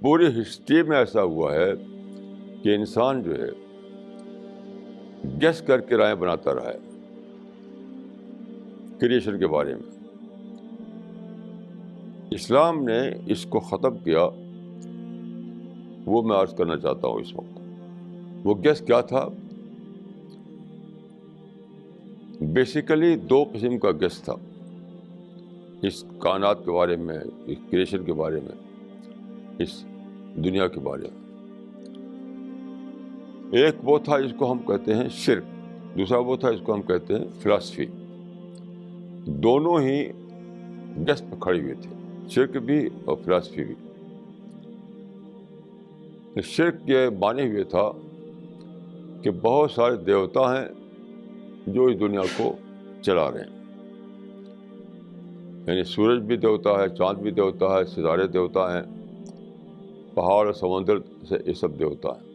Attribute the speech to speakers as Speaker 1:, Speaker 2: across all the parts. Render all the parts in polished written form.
Speaker 1: پوری ہسٹری میں ایسا ہوا ہے کہ انسان جو ہے گیس کر کے رائے بناتا رہا ہے کریشن کے بارے میں. اسلام نے اس کو ختم کیا. وہ میں عرض کرنا چاہتا ہوں اس وقت. وہ گیس کیا تھا؟ بیسیکلی دو قسم کا گیس تھا اس کائنات کے بارے میں، اس کریشن کے بارے میں، اس دنیا کے بارے میں. ایک وہ تھا جس کو ہم کہتے ہیں شرک، دوسرا وہ تھا جس کو ہم کہتے ہیں فلاسفی. دونوں ہی گیس پہ کھڑے ہوئے تھے، شرک بھی اور فلاسفی بھی. شرک یہ مانے ہوئے تھا کہ بہت سارے دیوتا ہیں جو اس دنیا کو چلا رہے ہیں. یعنی سورج بھی دیوتا ہے، چاند بھی دیوتا ہے، ستارے دیوتا ہیں، پہاڑ اور سمندر سے یہ سب دیوتا ہیں.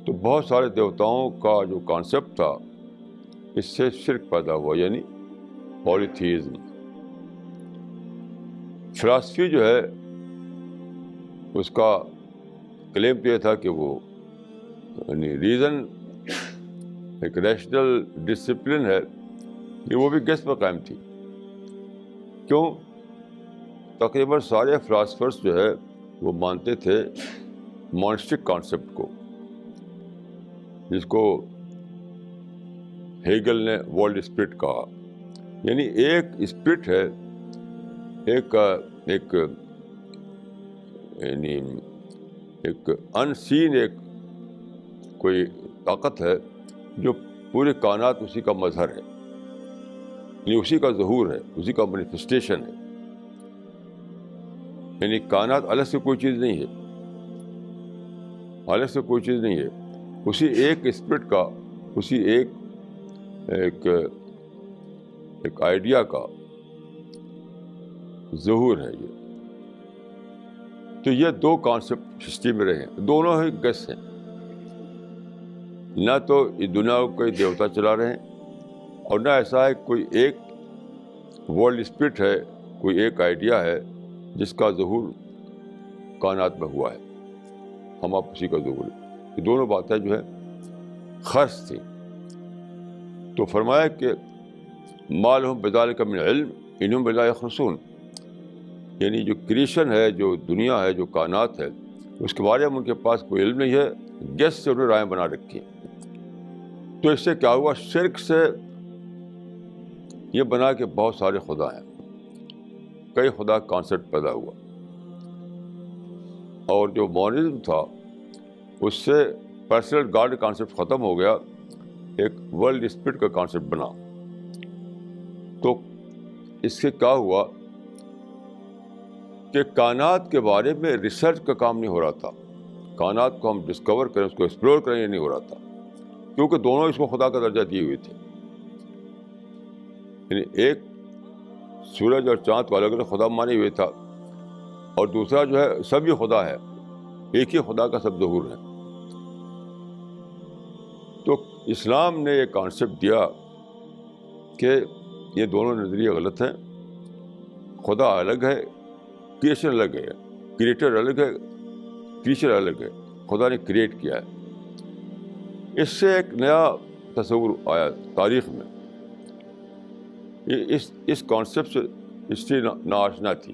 Speaker 1: تو بہت سارے دیوتاؤں کا جو کانسیپٹ تھا اس سے شرک پیدا ہوا، یعنی پولیتھیزم. فلاسفی جو ہے اس کا کلیم یہ تھا کہ وہ یعنی ریزن ایک ریشنل ڈسپلن ہے کہ وہ بھی گیس پر قائم تھی. کیوں؟ تقریباً سارے فلاسفرس جو ہے وہ مانتے تھے مونسٹک کانسیپٹ کو، جس کو ہیگل نے ورلڈ اسپرٹ کہا. یعنی ایک اسپرٹ ہے، ایک یعنی ایک ان سین ایک کوئی طاقت ہے جو پورے کائنات اسی کا مظہر ہے، یعنی اسی کا ظہور ہے، اسی کا مینیفیسٹیشن ہے. یعنی کائنات الگ سے کوئی چیز نہیں ہے، الگ سے کوئی چیز نہیں ہے، اسی ایک اسپرٹ کا، اسی ایک آئیڈیا کا ظہور ہے یہ. تو یہ دو کانسیپٹ ہسٹری میں رہے ہیں، دونوں ہی گیس ہیں. نہ تو اس دنیا کو کوئی دیوتا چلا رہے ہیں، اور نہ ایسا ہے کوئی ایک ورلڈ اسپرٹ ہے، کوئی ایک آئیڈیا ہے جس کا ظہور کائنات میں ہوا ہے. ہم آپ اسی کا ظہور ہے. یہ دونوں باتیں جو ہے خرچ تھیں. تو فرمایا کہ ما لہم بذالک من علم انہم بلا یخرصون. یعنی جو کریشن ہے، جو دنیا ہے، جو کائنات ہے، اس کے بارے میں ان کے پاس کوئی علم نہیں ہے، گیس سے انہوں نے رائے بنا رکھی ہیں. تو اس سے کیا ہوا؟ شرک سے یہ بنا کہ بہت سارے خدا ہیں، کئی خدا کانسیپٹ پیدا ہوا. اور جو مونزم تھا اس سے پرسنل گاڈ کانسیپٹ ختم ہو گیا، ایک ورلڈ اسپرٹ کا کانسیپٹ بنا. تو اس سے کیا ہوا کہ کائنات کے بارے میں ریسرچ کا کام نہیں ہو رہا تھا. کائنات کو ہم ڈسکور کریں، اس کو ایکسپلور کریں، یہ نہیں ہو رہا تھا، کیونکہ دونوں اس کو خدا کا درجہ دیے ہوئے تھے. یعنی ایک سورج اور چاند کو الگ الگ خدا مانے ہوئے تھا، اور دوسرا جو ہے سب ہی خدا ہے، ایک ہی خدا کا سب ظہور ہے. تو اسلام نے یہ کانسیپٹ دیا کہ یہ دونوں نظریے غلط ہیں. خدا الگ ہے، کریشن الگ ہے. کریٹر الگ ہے، کریچر الگ ہے. خدا نے کریٹ کیا ہے. اس سے ایک نیا تصور آیا تاریخ میں. اس کانسیپٹ سے ہسٹری ناآشنا تھی.